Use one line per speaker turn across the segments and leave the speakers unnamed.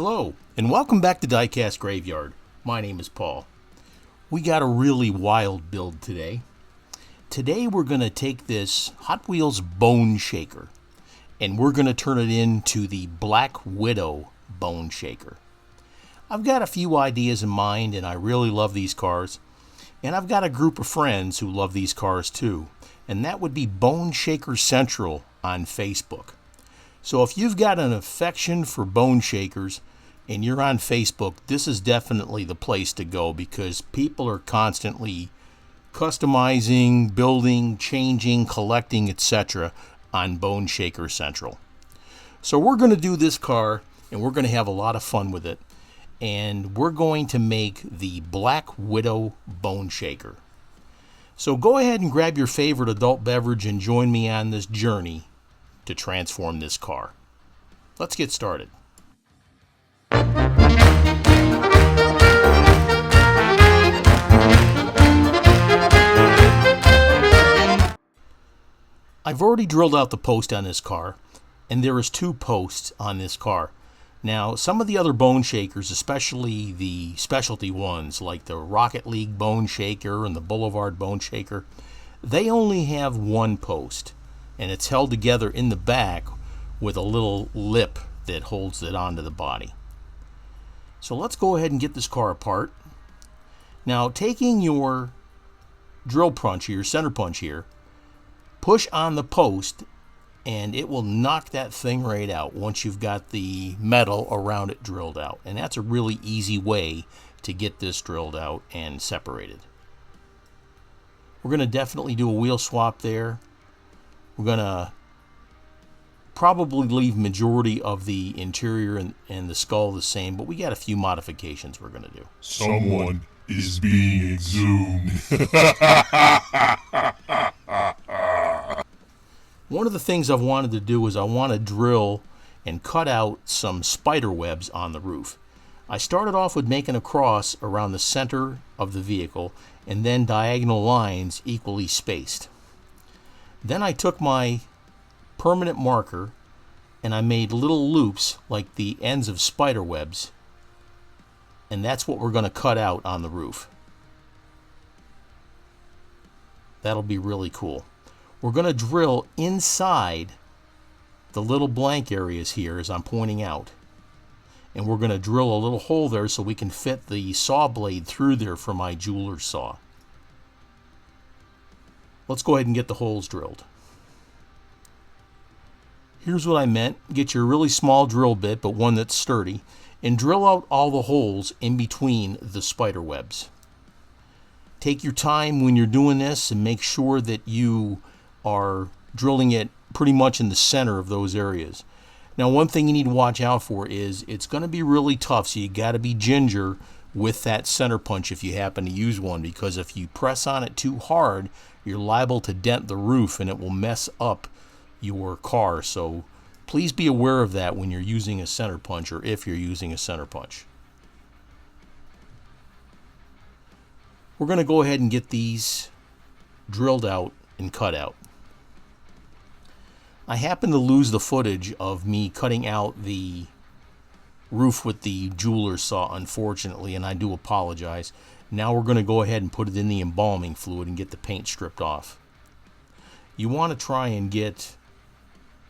Hello, and welcome back to Diecast Graveyard. My name is Paul. We got a really wild build today. Today we're going to take this Hot Wheels Bone Shaker, and we're going to turn it into the Black Widow Bone Shaker. I've got a few ideas in mind, and I really love these cars. And I've got a group of friends who love these cars too, and that would be Bone Shaker Central on Facebook. So if you've got an affection for bone shakers and you're on Facebook, this is definitely the place to go because people are constantly customizing, building, changing, collecting, etc. on Bone Shaker Central. So we're going to do this car and we're going to have a lot of fun with it. And we're going to make the Black Widow Bone Shaker. So go ahead and grab your favorite adult beverage and join me on this journey to transform this car. Let's get started. I've already drilled out the post on this car, and there is 2 posts on this car. Now, some of the other bone shakers, especially the specialty ones like the Rocket League Bone Shaker and the Boulevard Bone Shaker, they only have 1 post, and it's held together in the back with a little lip that holds it onto the body. So let's go ahead and get this car apart. Now, taking your drill punch, your center punch here, push on the post and it will knock that thing right out once you've got the metal around it drilled out. And that's a really easy way to get this drilled out and separated. We're going to definitely do a wheel swap there. We're going to probably leave majority of the interior and the skull the same, but we got a few modifications we're going to do.
Someone is being exhumed.
One of the things I've wanted to do is I want to drill and cut out some spider webs on the roof. I started off with making a cross around the center of the vehicle and then diagonal lines equally spaced. Then I took my permanent marker and I made little loops like the ends of spider webs, and that's what we're going to cut out on the roof. That'll be really cool. We're going to drill inside the little blank areas here as I'm pointing out. And we're going to drill a little hole there so we can fit the saw blade through there for my jeweler's saw. Let's go ahead and get the holes drilled. Here's what I meant. Get your really small drill bit, but one that's sturdy, and drill out all the holes in between the spider webs. Take your time when you're doing this and make sure that you are drilling it pretty much in the center of those areas. Now, one thing you need to watch out for is it's going to be really tough, so you got to be ginger with that center punch if you happen to use one, because if you press on it too hard, you're liable to dent the roof and it will mess up your car. So please be aware of that when you're using a center punch, or if you're using a center punch. We're going to go ahead and get these drilled out and cut out. I happened to lose the footage of me cutting out the roof with the jeweler's saw, unfortunately, and I do apologize. Now we're going to go ahead and put it in the embalming fluid and get the paint stripped off. You want to try and get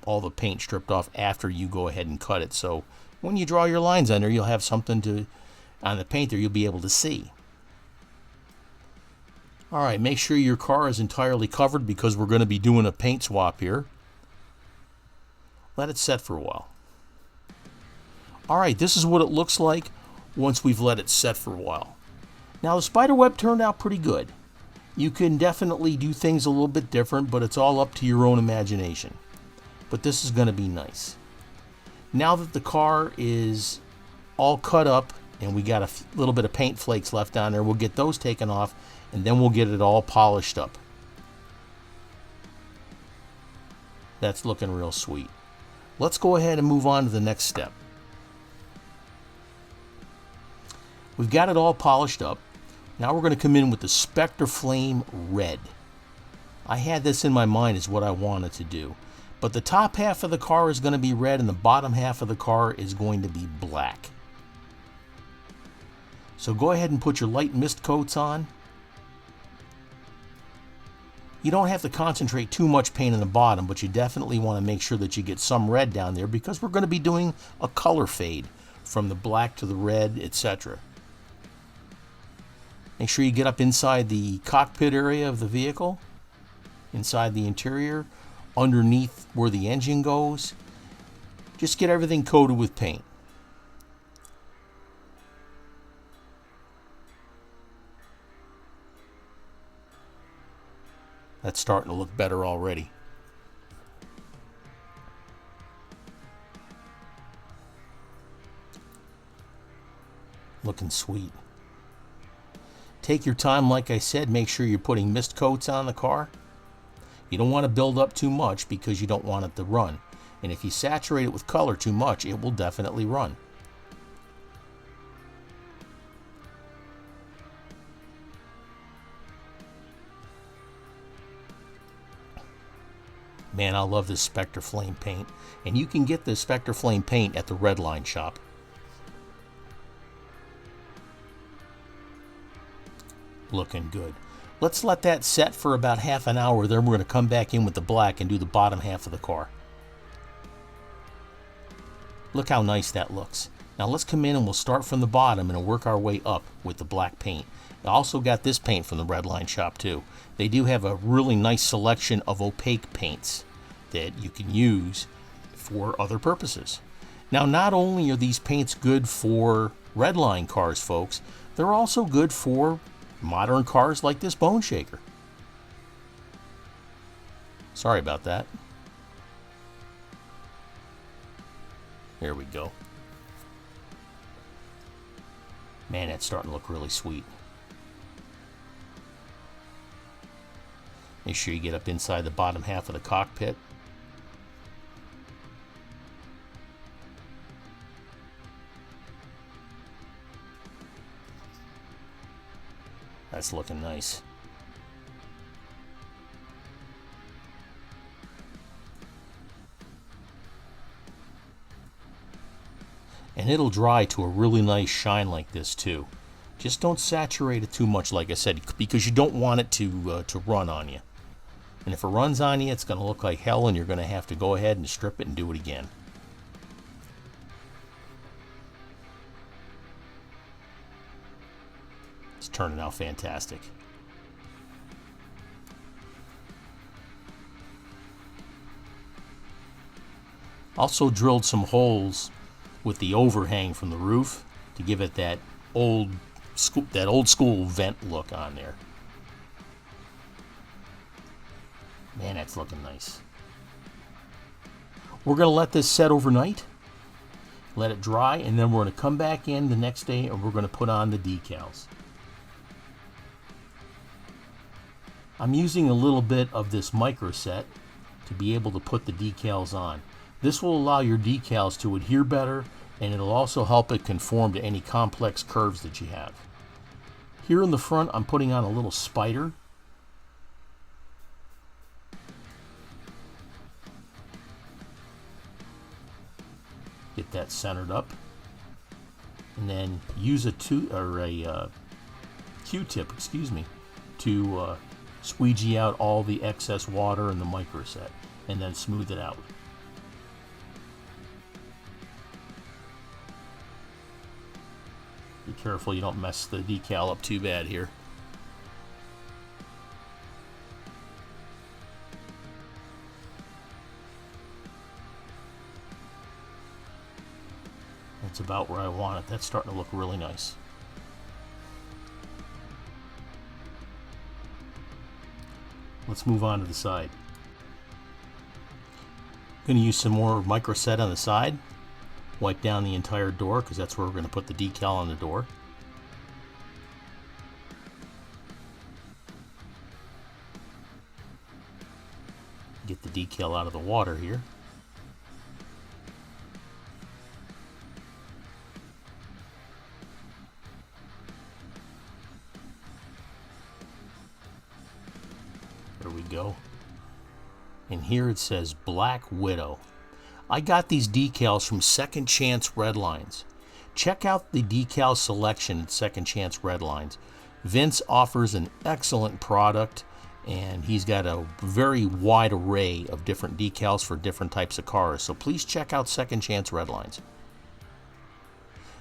all the paint stripped off after you go ahead and cut it, so when you draw your lines on there, you'll have something to on the paint there you'll be able to see. Alright, make sure your car is entirely covered because we're going to be doing a paint swap here. Let it set for a while. Alright, this is what it looks like once we've let it set for a while. Now the spider web turned out pretty good. You can definitely do things a little bit different, but it's all up to your own imagination. But this is going to be nice. Now that the car is all cut up and we got a little bit of paint flakes left on there, we'll get those taken off and then we'll get it all polished up. That's looking real sweet. Let's go ahead and move on to the next step. We've got it all polished up. Now we're going to come in with the Spectre Flame Red. I had this in my mind as what I wanted to do. But the top half of the car is going to be red and the bottom half of the car is going to be black. So go ahead and put your light mist coats on. You don't have to concentrate too much paint in the bottom, but you definitely want to make sure that you get some red down there because we're going to be doing a color fade from the black to the red, etc. Make sure you get up inside the cockpit area of the vehicle, inside the interior, underneath where the engine goes. Just get everything coated with paint. That's starting to look better already. Looking sweet. Take your time, like I said, make sure you're putting mist coats on the car. You don't want to build up too much because you don't want it to run. And if you saturate it with color too much, it will definitely run. Man, I love this Spectre Flame paint. And you can get this Spectre Flame paint at the Redline shop. Looking good. Let's let that set for about half an hour. Then we're going to come back in with the black and do the bottom half of the car. Look how nice that looks. Now let's come in and we'll start from the bottom and work our way up with the black paint. I also got this paint from the Redline shop too. They do have a really nice selection of opaque paints that you can use for other purposes. Now, not only are these paints good for Redline cars, folks, they're also good for modern cars like this Bone Shaker. Sorry about that. There we go. Man, that's starting to look really sweet. Make sure you get up inside the bottom half of the cockpit. That's looking nice. And it'll dry to a really nice shine like this too. Just don't saturate it too much, like I said, because you don't want it to run on you. And if it runs on you, it's going to look like hell, and you're going to have to go ahead and strip it and do it again. It's turning out fantastic. Also drilled some holes with the overhang from the roof to give it that old school vent look on there. Man, that's looking nice. We're going to let this set overnight, let it dry, and then we're going to come back in the next day and we're going to put on the decals. I'm using a little bit of this micro set to be able to put the decals on. This will allow your decals to adhere better, and it'll also help it conform to any complex curves that you have. Here in the front, I'm putting on a little spider. Get that centered up, and then use a Q-tip, to squeegee out all the excess water in the micro set, and then smooth it out. Be careful you don't mess the decal up too bad here. That's about where I want it. That's starting to look really nice. Let's move on to the side. I'm going to use some more micro set on the side. Wipe down the entire door because that's where we're going to put the decal on the door. Get the decal out of the water here. There we go. And here it says Black Widow. I got these decals from Second Chance Redlines. Check out the decal selection at Second Chance Redlines. Vince offers an excellent product, and he's got a very wide array of different decals for different types of cars. So please check out Second Chance Redlines.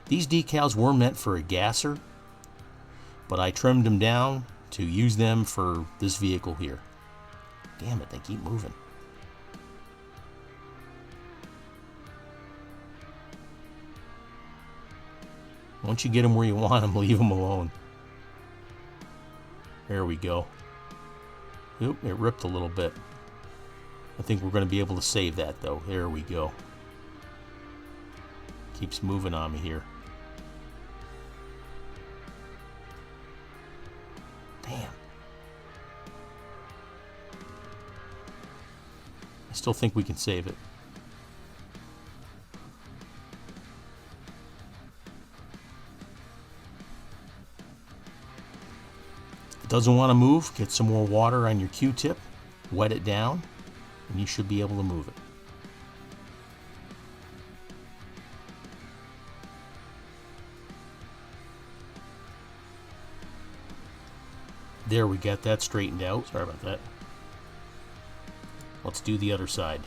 These decals were meant for a gasser, but I trimmed them down to use them for this vehicle here. Damn it, they keep moving. Once you get them where you want them, leave them alone. There we go. Oop, it ripped a little bit. I think we're going to be able to save that though. There we go. Keeps moving on me here. Damn. I still think we can save it. If it doesn't want to move, get some more water on your Q-tip, wet it down, and you should be able to move it. There, we got that straightened out. Sorry about that. Let's do the other side.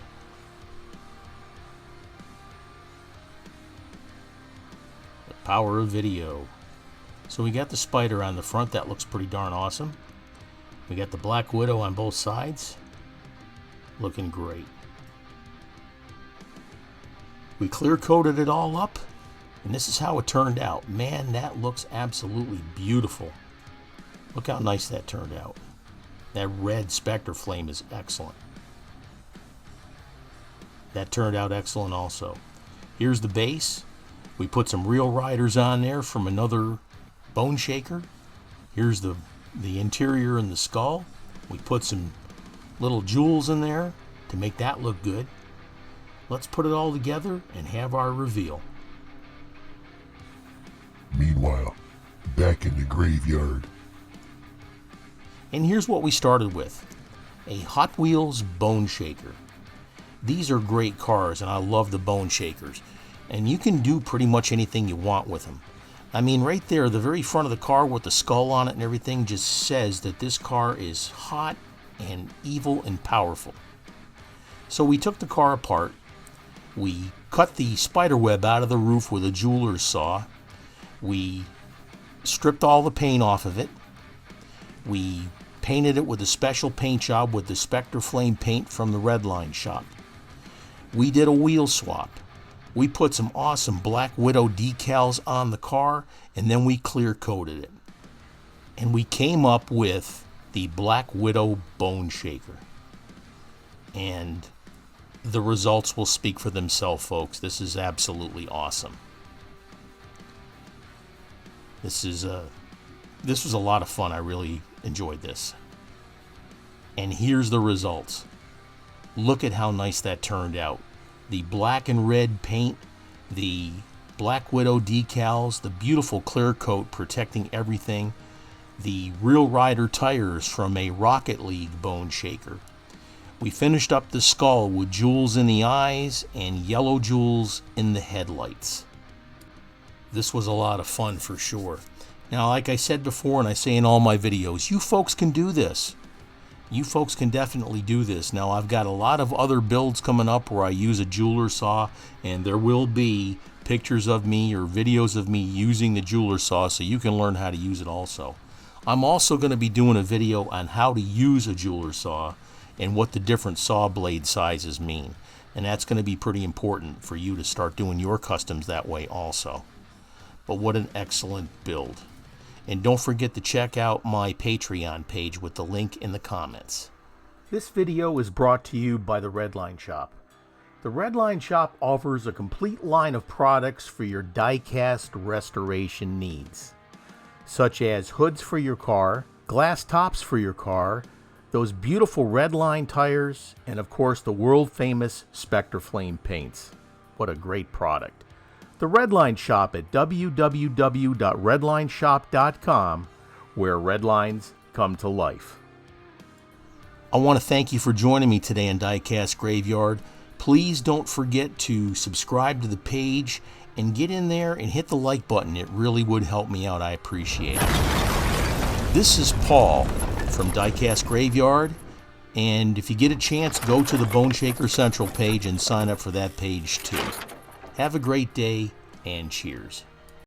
The power of video. So we got the Spider on the front. That looks pretty darn awesome. We got the Black Widow on both sides. Looking great. We clear coated it all up, and this is how it turned out. Man, that looks absolutely beautiful. Look how nice that turned out. That red Spectre flame is excellent. That turned out excellent also. Here's the base. We put some real riders on there from another bone shaker. Here's the interior and the skull. We put some little jewels in there to make that look good. Let's put it all together and have our reveal.
Meanwhile, back in the graveyard.
And here's what we started with. A Hot Wheels bone shaker. These are great cars, and I love the bone shakers. And you can do pretty much anything you want with them. I mean, right there, the very front of the car with the skull on it and everything just says that this car is hot and evil and powerful. So we took the car apart. We cut the spider web out of the roof with a jeweler's saw. We stripped all the paint off of it. We painted it with a special paint job with the Spectre Flame paint from the Redline shop. We did a wheel swap. We put some awesome Black Widow decals on the car, and then we clear coated it. And we came up with the Black Widow bone shaker. And the results will speak for themselves, folks. This is absolutely awesome. This was a lot of fun. I really enjoyed this. And here's the results. Look at how nice that turned out. The black and red paint, the Black Widow decals, the beautiful clear coat protecting everything, the Real Rider tires from a Rocket League bone shaker. We finished up the skull with jewels in the eyes and yellow jewels in the headlights. This was a lot of fun for sure. Now, like I said before, and I say in all my videos, you folks can do this. You folks can definitely do this. Now, I've got a lot of other builds coming up where I use a jeweler's saw, and there will be pictures of me or videos of me using the jeweler's saw so you can learn how to use it also. I'm also going to be doing a video on how to use a jeweler's saw and what the different saw blade sizes mean. And that's going to be pretty important for you to start doing your customs that way also. But what an excellent build. And don't forget to check out my Patreon page with the link in the comments. This video is brought to you by the Redline Shop. The Redline Shop offers a complete line of products for your die-cast restoration needs, such as hoods for your car, glass tops for your car, those beautiful Redline tires, and of course the world-famous Spectre Flame paints. What a great product. The Redline Shop at www.redlineshop.com, where Redlines come to life. I want to thank you for joining me today in Diecast Graveyard. Please don't forget to subscribe to the page and get in there and hit the like button. It really would help me out. I appreciate it. This is Paul from Diecast Graveyard, and if you get a chance, go to the Bone Shaker Central page and sign up for that page too. Have a great day, and cheers.